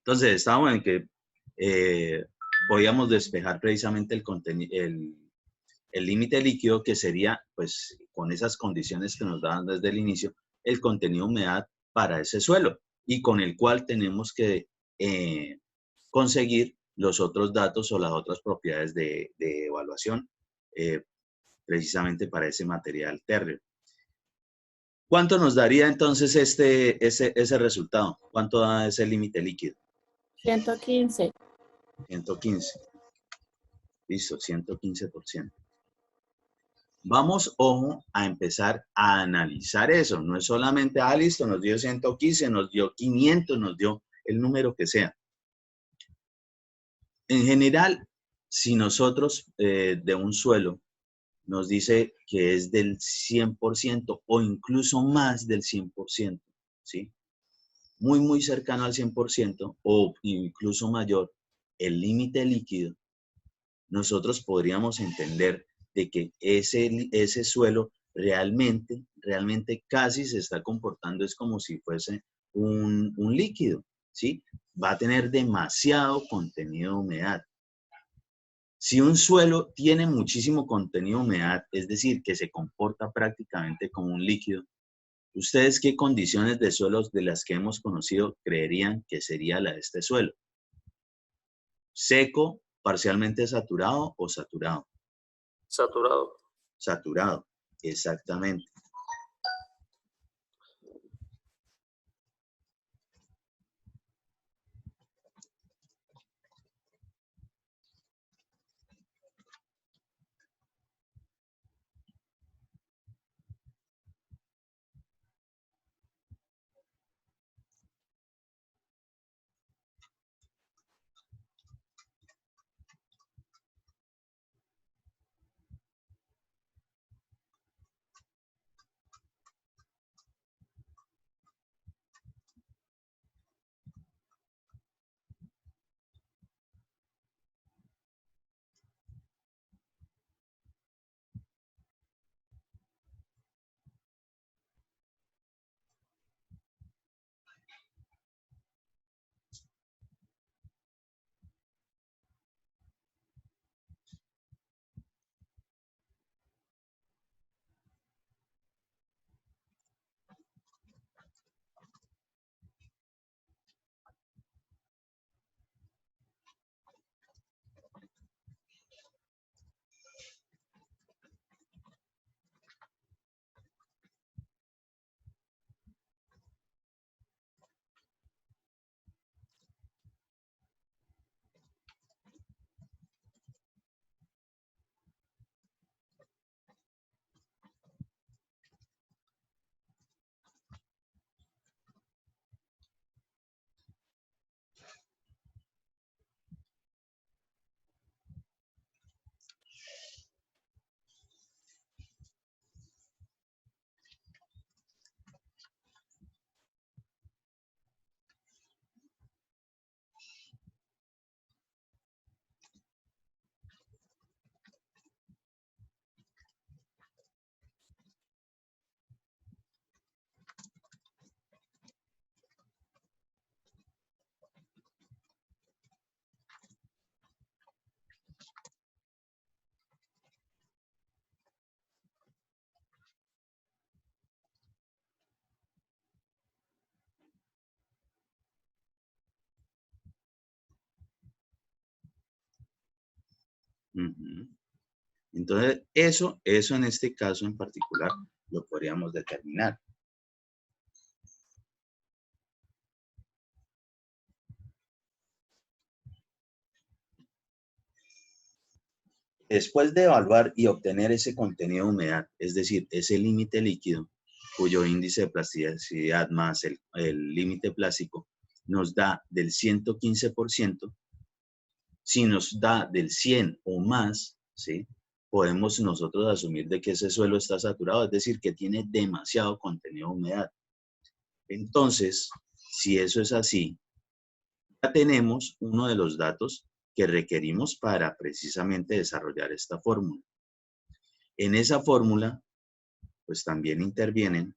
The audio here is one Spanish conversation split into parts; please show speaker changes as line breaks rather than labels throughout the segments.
Entonces, estábamos en que podíamos despejar precisamente el límite líquido, que sería, pues, con esas condiciones que nos daban desde el inicio, el contenido de humedad para ese suelo, y con el cual tenemos que conseguir los otros datos o las otras propiedades de evaluación, precisamente para ese material térreo. ¿Cuánto nos daría entonces ese resultado? ¿Cuánto da ese límite líquido?
115.
115. Listo, 115%. Vamos, ojo, a empezar a analizar eso. No es solamente, listo, nos dio 115, nos dio 500, nos dio el número que sea. En general, si nosotros de un suelo nos dice que es del 100% o incluso más del 100%, ¿sí? Muy, muy cercano al 100% o incluso mayor, el límite líquido, nosotros podríamos entender de que ese suelo realmente casi se está comportando, es como si fuese un líquido, ¿sí? Va a tener demasiado contenido de humedad. Si un suelo tiene muchísimo contenido de humedad, es decir, que se comporta prácticamente como un líquido, ¿ustedes qué condiciones de suelos de las que hemos conocido creerían que sería la de este suelo? ¿Seco, parcialmente saturado o saturado?
Saturado.
Saturado, exactamente. Entonces, eso en este caso en particular lo podríamos determinar. Después de evaluar y obtener ese contenido de humedad, es decir, ese límite líquido, cuyo índice de plasticidad más el límite plástico nos da del 115%, si nos da del 100 o más, ¿sí? Podemos nosotros asumir de que ese suelo está saturado, es decir, que tiene demasiado contenido de humedad. Entonces, si eso es así, ya tenemos uno de los datos que requerimos para precisamente desarrollar esta fórmula. En esa fórmula, pues también intervienen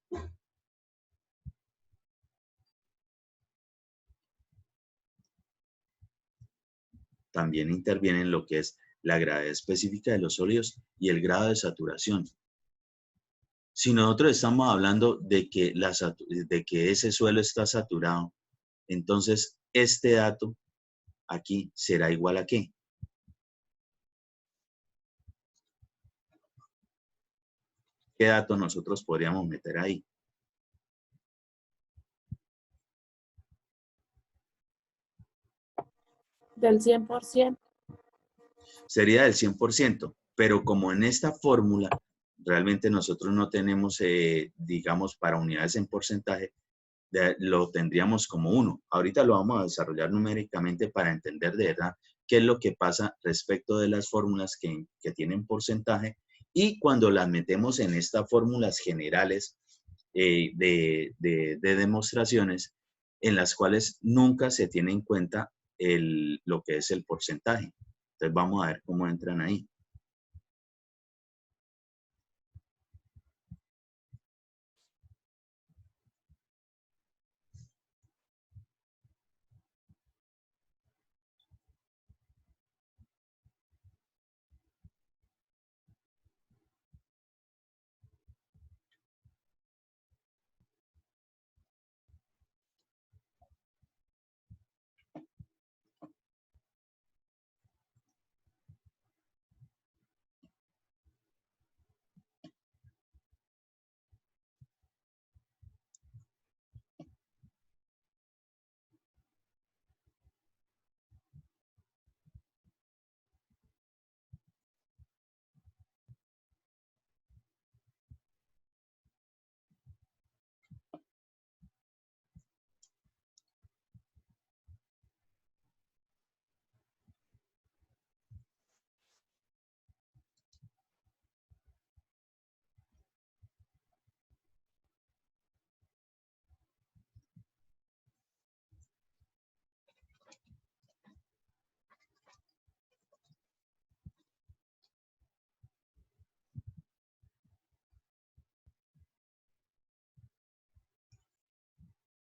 también intervienen lo que es la gravedad específica de los sólidos y el grado de saturación. Si nosotros estamos hablando de que, de que ese suelo está saturado, entonces este dato aquí será igual a ¿qué? ¿Qué dato nosotros podríamos meter ahí?
Del 100%.
Sería del 100%, pero como en esta fórmula realmente nosotros no tenemos, digamos, para unidades en porcentaje, lo tendríamos como 1. Ahorita lo vamos a desarrollar numéricamente para entender de verdad qué es lo que pasa respecto de las fórmulas que tienen porcentaje y cuando las metemos en estas fórmulas generales de demostraciones en las cuales nunca se tiene en cuenta lo que es el porcentaje. Entonces vamos a ver cómo entran ahí.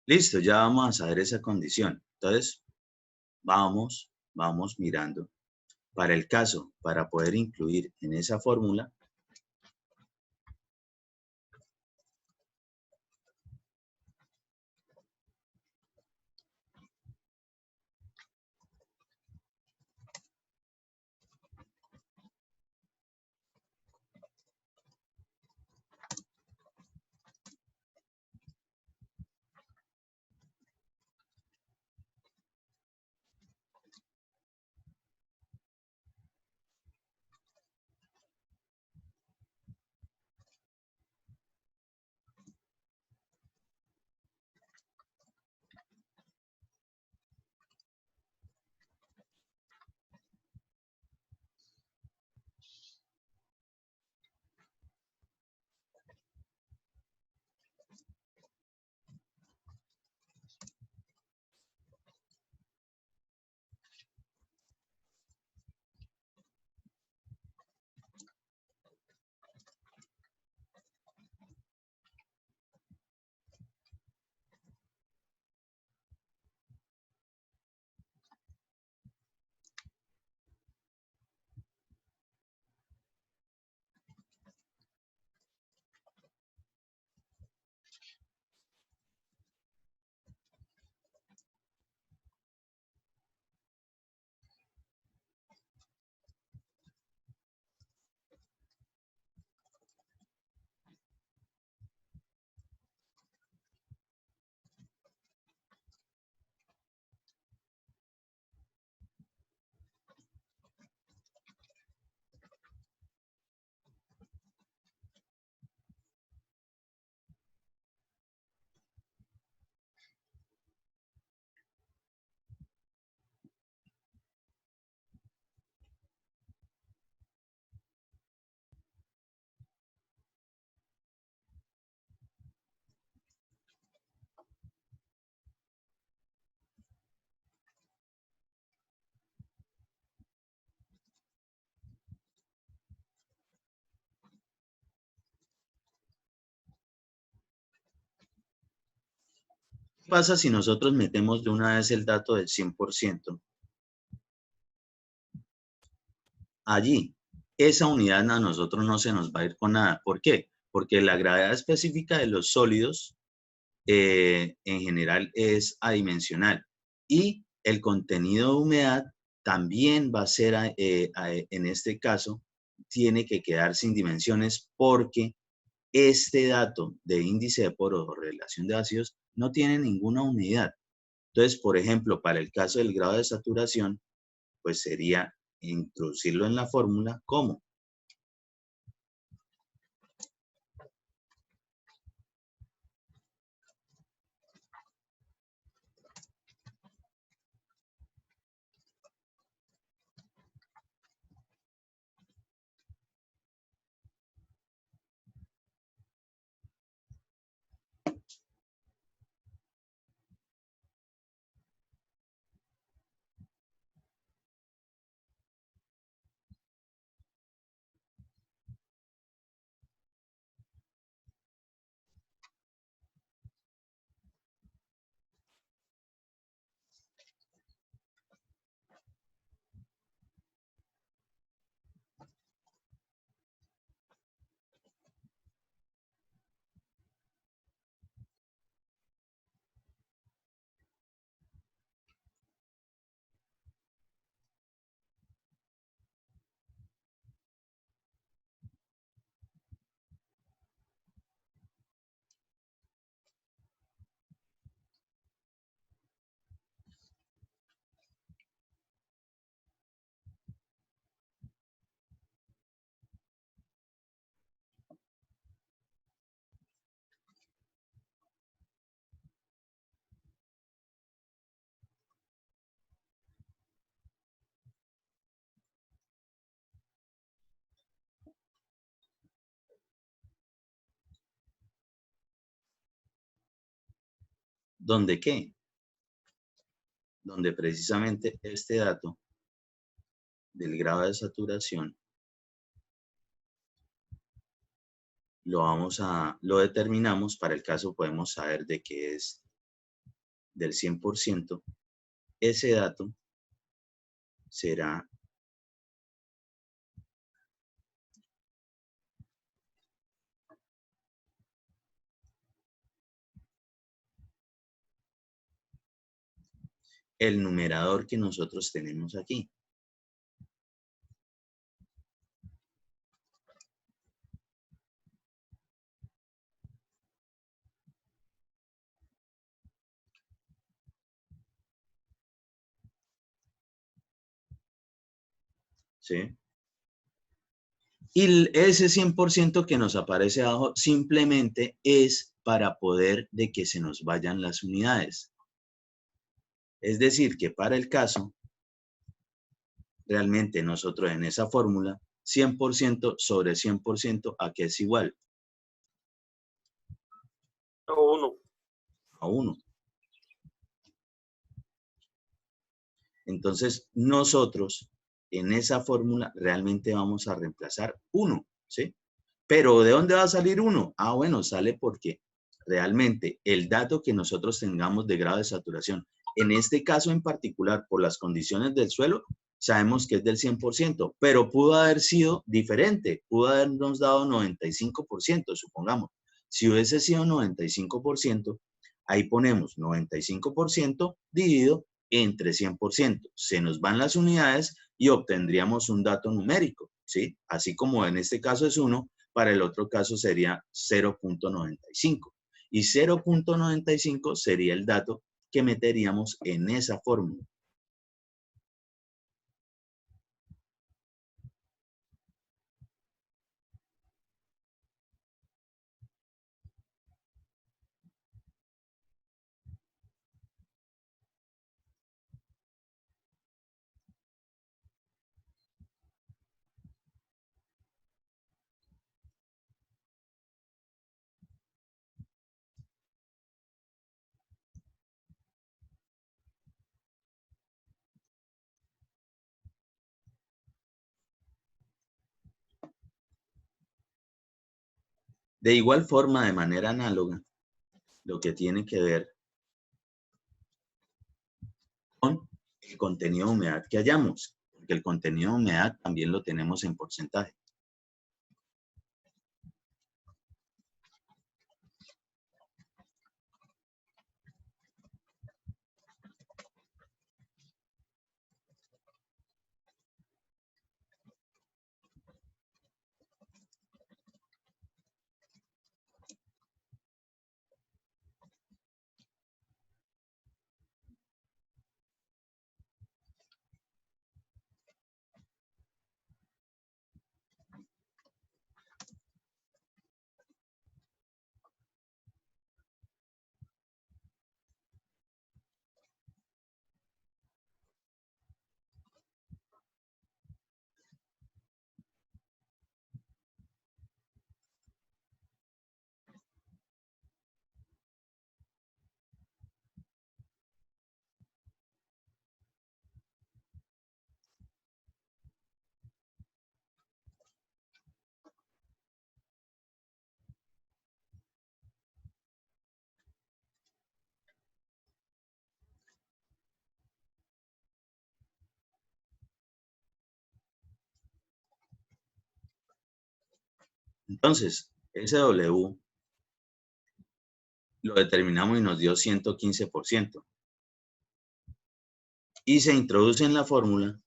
Listo, ya vamos a saber esa condición. Entonces, vamos mirando. Para el caso, para poder incluir en esa fórmula, ¿qué pasa si nosotros metemos de una vez el dato del 100%? allí. Esa unidad a nosotros no se nos va a ir con nada. ¿Por qué? Porque la gravedad específica de los sólidos en general es adimensional y el contenido de humedad también va a ser, en este caso, tiene que quedar sin dimensiones porque este dato de índice de poros o relación de ácidos no tiene ninguna unidad. Entonces, por ejemplo, para el caso del grado de saturación, pues sería introducirlo en la fórmula como ¿dónde qué? Donde precisamente este dato del grado de saturación lo determinamos. Para el caso podemos saber de que es del 100%. Ese dato será el numerador que nosotros tenemos aquí. ¿Sí? Y ese 100% que nos aparece abajo simplemente es para poder de que se nos vayan las unidades. Es decir, que para el caso, realmente nosotros en esa fórmula, 100% sobre 100%, ¿a qué es igual?
A 1.
A 1. Entonces, nosotros en esa fórmula realmente vamos a reemplazar 1, ¿sí? Pero ¿de dónde va a salir 1? Ah, bueno, sale porque realmente el dato que nosotros tengamos de grado de saturación, en este caso en particular, por las condiciones del suelo, sabemos que es del 100%, pero pudo haber sido diferente, pudo habernos dado 95%, supongamos. Si hubiese sido 95%, ahí ponemos 95% dividido entre 100%. Se nos van las unidades y obtendríamos un dato numérico, ¿sí? Así como en este caso es 1, para el otro caso sería 0.95. Y 0.95 sería el dato que meteríamos en esa fórmula. De igual forma, de manera análoga, lo que tiene que ver con el contenido de humedad que hallamos. porque el contenido de humedad también lo tenemos en porcentaje. Entonces, SW lo determinamos y nos dio 115%. Y se introduce en la fórmula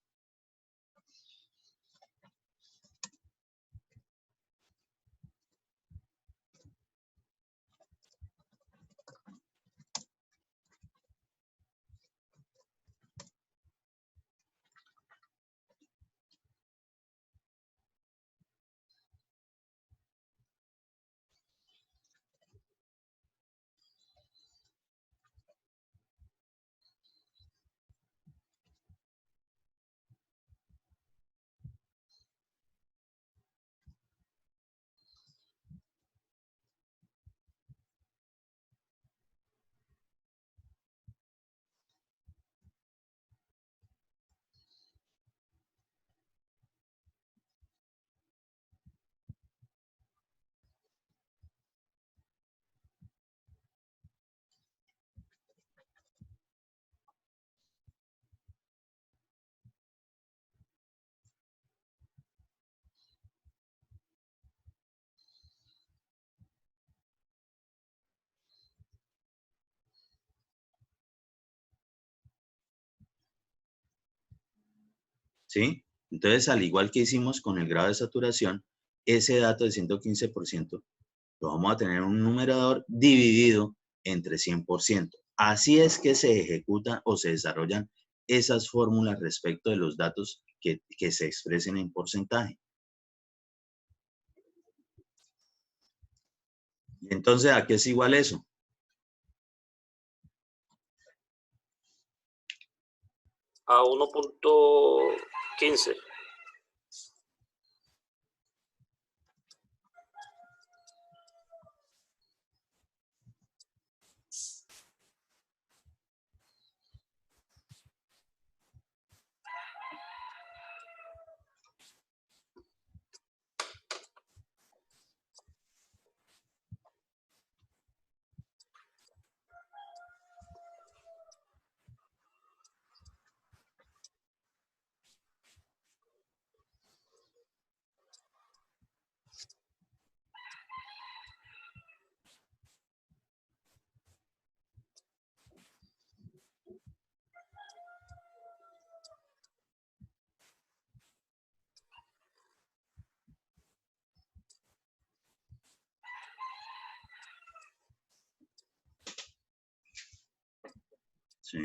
¿sí? Entonces, al igual que hicimos con el grado de saturación, ese dato de 115% lo vamos a tener en un numerador dividido entre 100%. Así es que se ejecutan o se desarrollan esas fórmulas respecto de los datos que se expresen en porcentaje. Y entonces, ¿a qué es igual eso?
A 1.15.
¿Sí?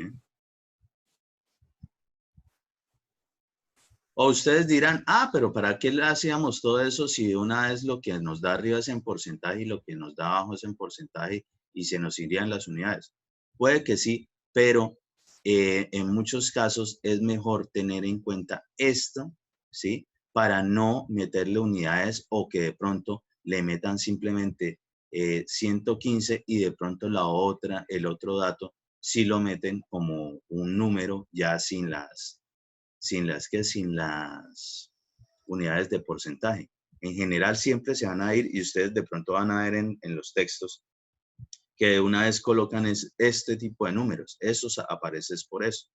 O ustedes dirán, pero ¿para qué le hacíamos todo eso si de una vez lo que nos da arriba es en porcentaje y lo que nos da abajo es en porcentaje y se nos irían las unidades? Puede que sí, pero en muchos casos es mejor tener en cuenta esto, ¿sí? Para no meterle unidades o que de pronto le metan simplemente 115 y de pronto el otro dato, sí lo meten como un número ya sin las unidades de porcentaje. En general siempre se van a ir y ustedes de pronto van a ver en los textos que de una vez colocan este tipo de números. Eso aparece por eso.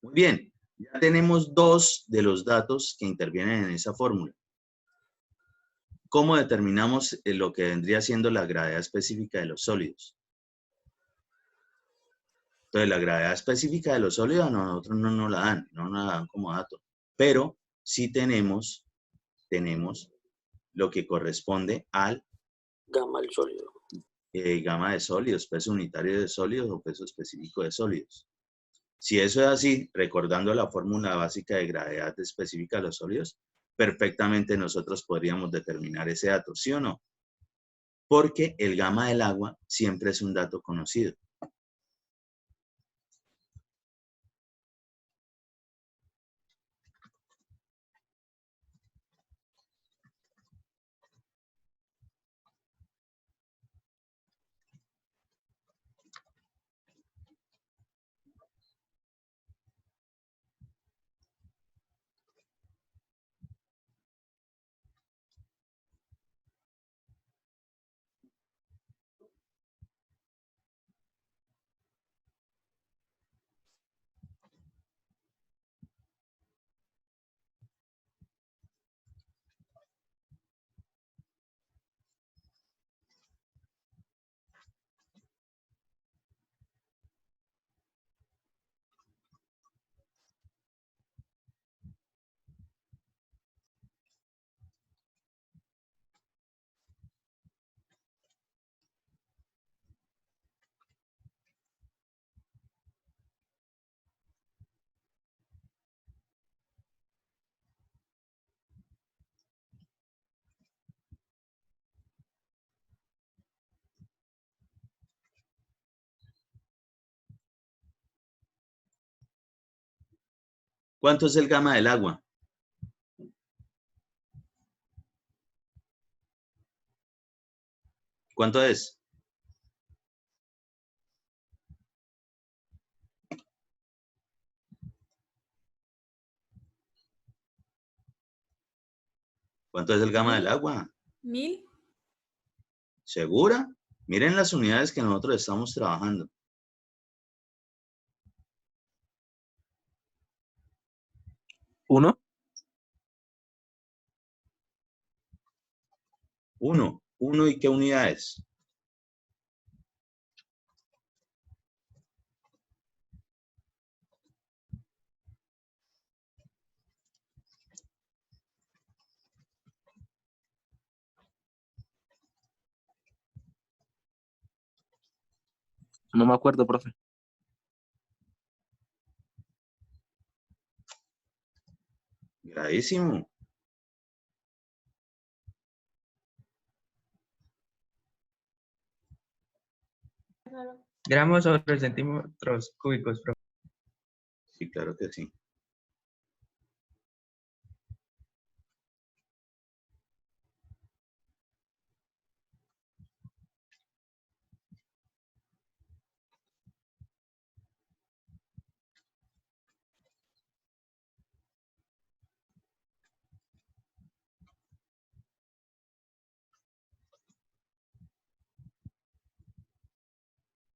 Muy bien. Ya tenemos dos de los datos que intervienen en esa fórmula. ¿Cómo determinamos lo que vendría siendo la gravedad específica de los sólidos? Entonces, la gravedad específica de los sólidos a nosotros no nos la dan, no nos la dan como dato. Pero sí tenemos lo que corresponde al
Gamma del sólido.
gama de sólidos, peso unitario de sólidos o peso específico de sólidos. Si eso es así, recordando la fórmula básica de gravedad específica de los sólidos, perfectamente nosotros podríamos determinar ese dato, ¿sí o no? Porque el gamma del agua siempre es un dato conocido. ¿Cuánto es el gamma del agua? ¿Cuánto es? ¿Cuánto es el gamma del agua?
1000.
¿Segura? Miren las unidades que nosotros estamos trabajando.
¿Uno?
¿Uno y qué unidades?
No me acuerdo, profe.
Gravísimo.
Gramos sobre centímetros cúbicos, profe.
Sí, claro que sí.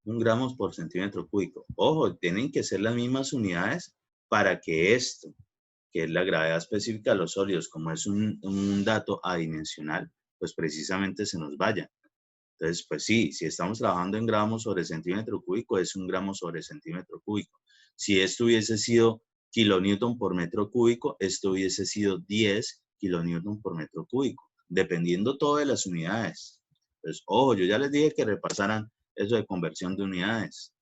Un gramos por centímetro cúbico. Ojo, tienen que ser las mismas unidades para que esto, que es la gravedad específica de los sólidos, como es un dato adimensional, pues precisamente se nos vaya. Entonces, pues sí, si estamos trabajando en gramos sobre centímetro cúbico, es un gramo sobre centímetro cúbico. Si esto hubiese sido kilonewton por metro cúbico, esto hubiese sido 10 kilonewton por metro cúbico, dependiendo todo de las unidades. Entonces, ojo, yo ya les dije que repasaran eso de conversión de unidades.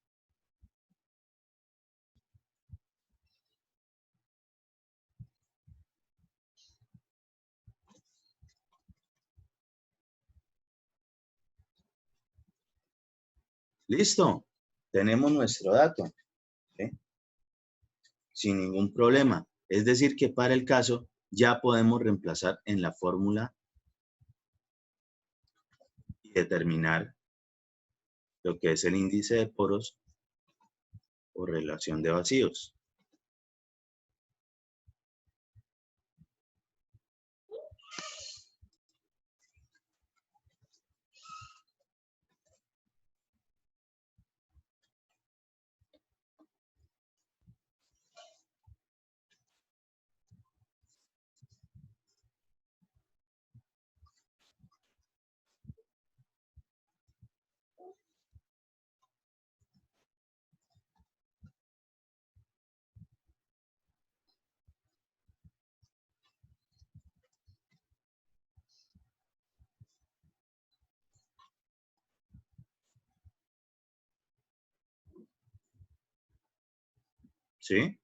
Listo, tenemos nuestro dato, ¿sí? Sin ningún problema. Es decir, que para el caso ya podemos reemplazar en la fórmula y determinar lo que es el índice de poros o relación de vacíos. ¿Sí?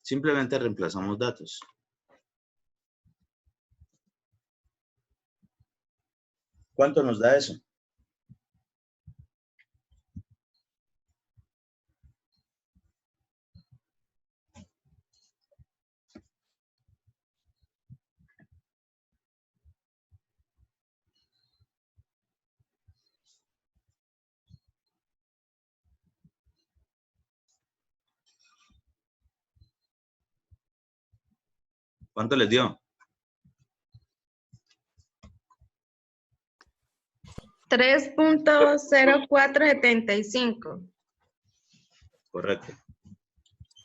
Simplemente reemplazamos datos. ¿Cuánto nos da eso? ¿Cuánto les dio?
3.0475.
Correcto.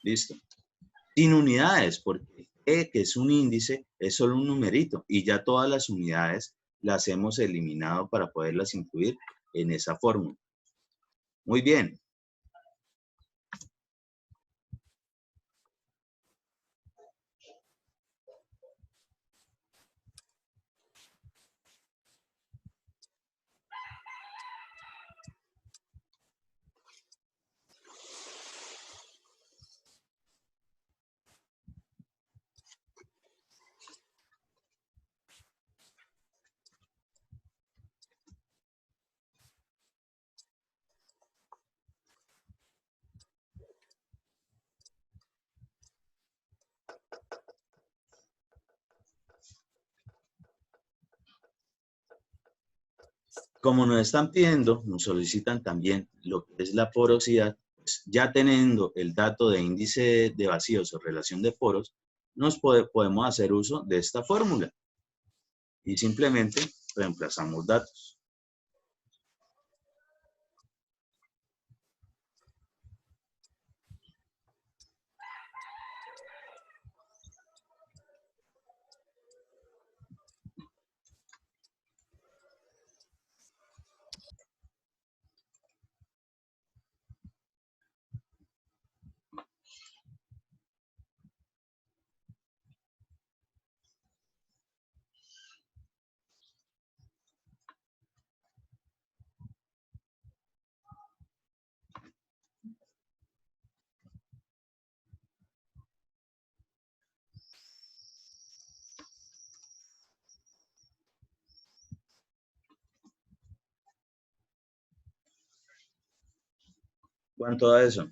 Listo. Sin unidades, porque E, que es un índice, es solo un numerito y ya todas las unidades las hemos eliminado para poderlas incluir en esa fórmula. Muy bien. Como nos están pidiendo, nos solicitan también lo que es la porosidad, pues ya teniendo el dato de índice de vacíos o relación de poros, podemos hacer uso de esta fórmula y simplemente reemplazamos datos. ¿Cuánto da eso?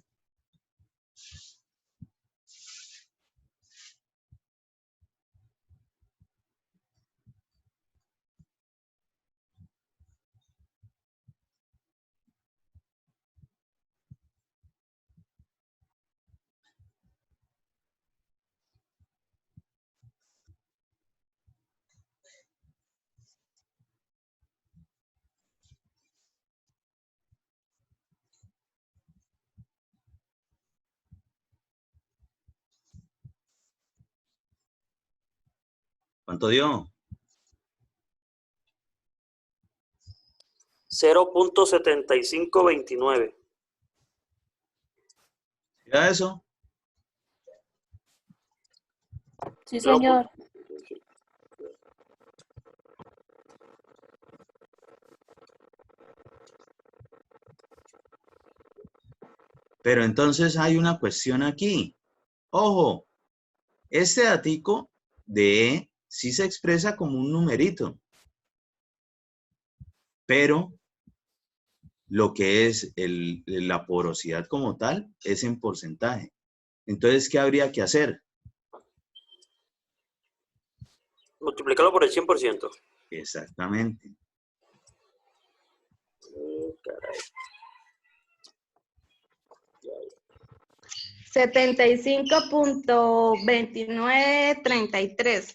¿Cuánto dio?
0.7529.
¿Era eso?
Sí, señor.
Pero entonces hay una cuestión aquí. Ojo, este datico de E sí se expresa como un numerito, pero lo que es la porosidad como tal es en porcentaje. Entonces, ¿qué habría que hacer?
Multiplicarlo por el 100%.
Exactamente.
Caray.
75.2933.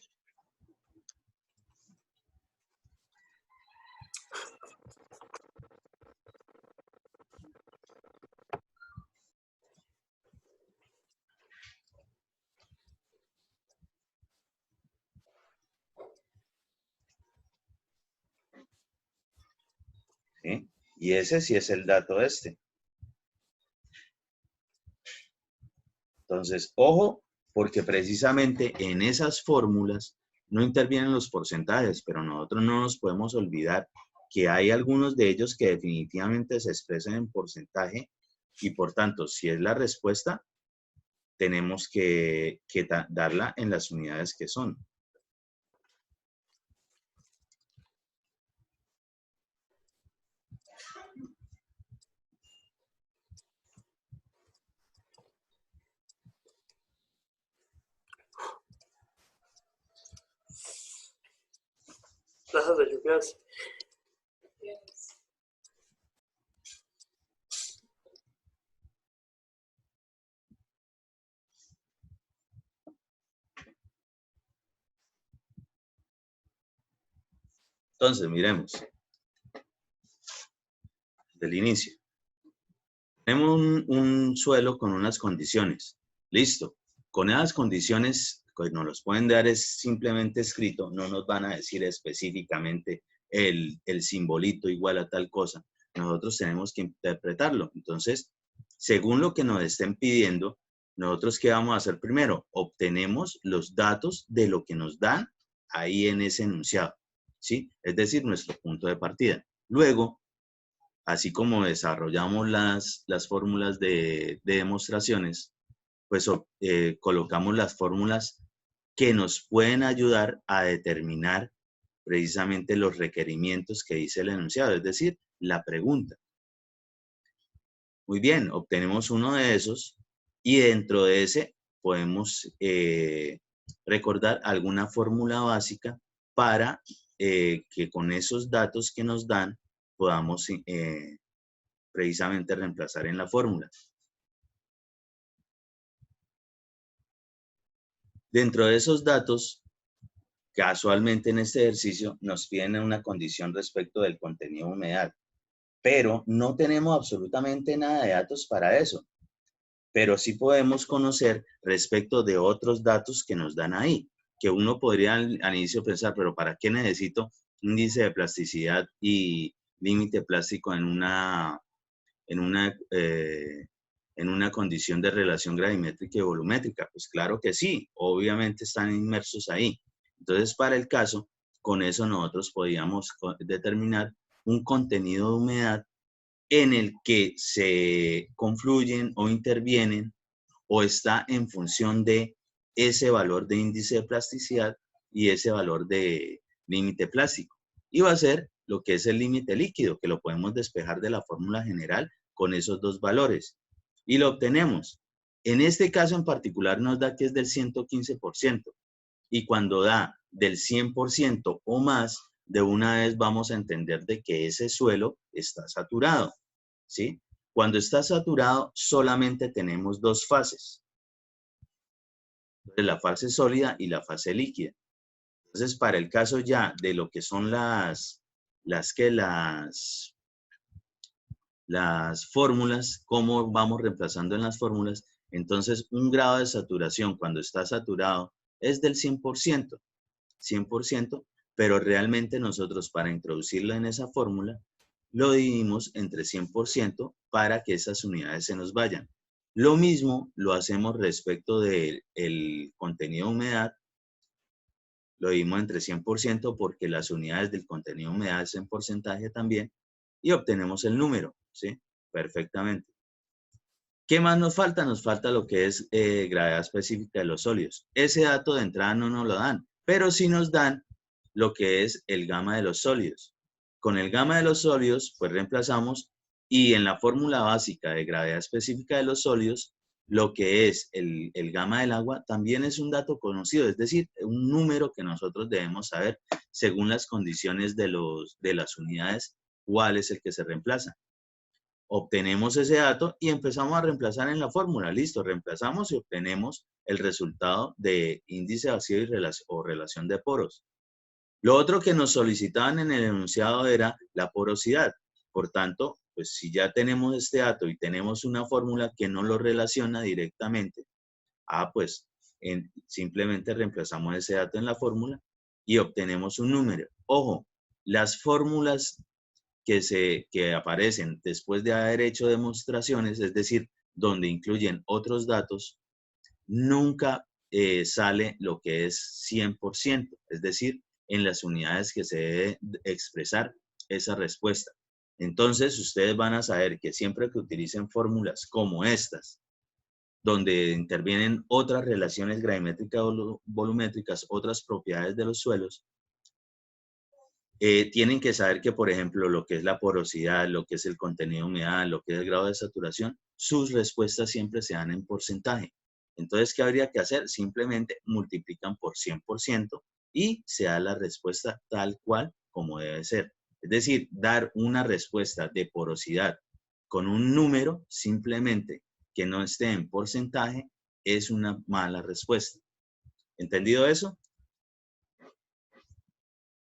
¿Sí? Y ese sí es el dato este. Entonces, ojo, porque precisamente en esas fórmulas no intervienen los porcentajes, pero nosotros no nos podemos olvidar que hay algunos de ellos que definitivamente se expresan en porcentaje y por tanto, si es la respuesta, tenemos que darla en las unidades que son.
Plazas de lluvia.
Entonces, miremos. Del inicio. Tenemos un suelo con unas condiciones. Listo. Con esas condiciones, que nos los pueden dar es simplemente escrito, no nos van a decir específicamente el simbolito igual a tal cosa. Nosotros tenemos que interpretarlo. Entonces, según lo que nos estén pidiendo, nosotros ¿qué vamos a hacer primero? Obtenemos los datos de lo que nos dan ahí en ese enunciado, ¿sí? Es decir, nuestro punto de partida. Luego, así como desarrollamos las fórmulas de demostraciones, pues colocamos las fórmulas que nos pueden ayudar a determinar precisamente los requerimientos que dice el enunciado, es decir, la pregunta. Muy bien, obtenemos uno de esos y dentro de ese podemos recordar alguna fórmula básica para que con esos datos que nos dan podamos precisamente reemplazar en la fórmula. Dentro de esos datos, casualmente en este ejercicio nos piden una condición respecto del contenido de humedad, pero no tenemos absolutamente nada de datos para eso. Pero sí podemos conocer respecto de otros datos que nos dan ahí, que uno podría al inicio pensar, pero ¿para qué necesito índice de plasticidad y límite plástico en una condición de relación gravimétrica y volumétrica? Pues claro que sí, obviamente están inmersos ahí. Entonces, para el caso, con eso nosotros podíamos determinar un contenido de humedad en el que se confluyen o intervienen o está en función de ese valor de índice de plasticidad y ese valor de límite plástico. Y va a ser lo que es el límite líquido, que lo podemos despejar de la fórmula general con esos dos valores. Y lo obtenemos. En este caso en particular nos da que es del 115%. Y cuando da del 100% o más, de una vez vamos a entender de que ese suelo está saturado, ¿sí? Cuando está saturado solamente tenemos dos fases. La fase sólida y la fase líquida. Entonces, para el caso ya de lo que son las fórmulas, cómo vamos reemplazando en las fórmulas, entonces un grado de saturación cuando está saturado es del 100%, pero realmente nosotros para introducirlo en esa fórmula lo dividimos entre 100% para que esas unidades se nos vayan. Lo mismo lo hacemos respecto del contenido de humedad, lo dividimos entre 100% porque las unidades del contenido de humedad es en porcentaje también y obtenemos el número, ¿sí? Perfectamente. ¿Qué más nos falta? Nos falta lo que es gravedad específica de los sólidos. Ese dato de entrada no nos lo dan, pero sí nos dan lo que es el gamma de los sólidos. Con el gamma de los sólidos, pues reemplazamos y en la fórmula básica de gravedad específica de los sólidos, lo que es el gamma del agua también es un dato conocido, es decir, un número que nosotros debemos saber según las condiciones de las unidades, cuál es el que se reemplaza. Obtenemos ese dato y empezamos a reemplazar en la fórmula. Listo, reemplazamos y obtenemos el resultado de índice vacío y relación de poros. Lo otro que nos solicitaban en el enunciado era la porosidad. Por tanto, pues si ya tenemos este dato y tenemos una fórmula que no lo relaciona directamente, pues simplemente reemplazamos ese dato en la fórmula y obtenemos un número. Ojo, las fórmulas que aparecen después de haber hecho demostraciones, es decir, donde incluyen otros datos, nunca sale lo que es 100%, es decir, en las unidades que se debe expresar esa respuesta. Entonces, ustedes van a saber que siempre que utilicen fórmulas como estas, donde intervienen otras relaciones gravimétricas volumétricas, otras propiedades de los suelos, tienen que saber que, por ejemplo, lo que es la porosidad, lo que es el contenido de humedad, lo que es el grado de saturación, sus respuestas siempre se dan en porcentaje. Entonces, ¿qué habría que hacer? Simplemente multiplican por 100% y se da la respuesta tal cual como debe ser. Es decir, dar una respuesta de porosidad con un número simplemente que no esté en porcentaje es una mala respuesta. ¿Entendido eso?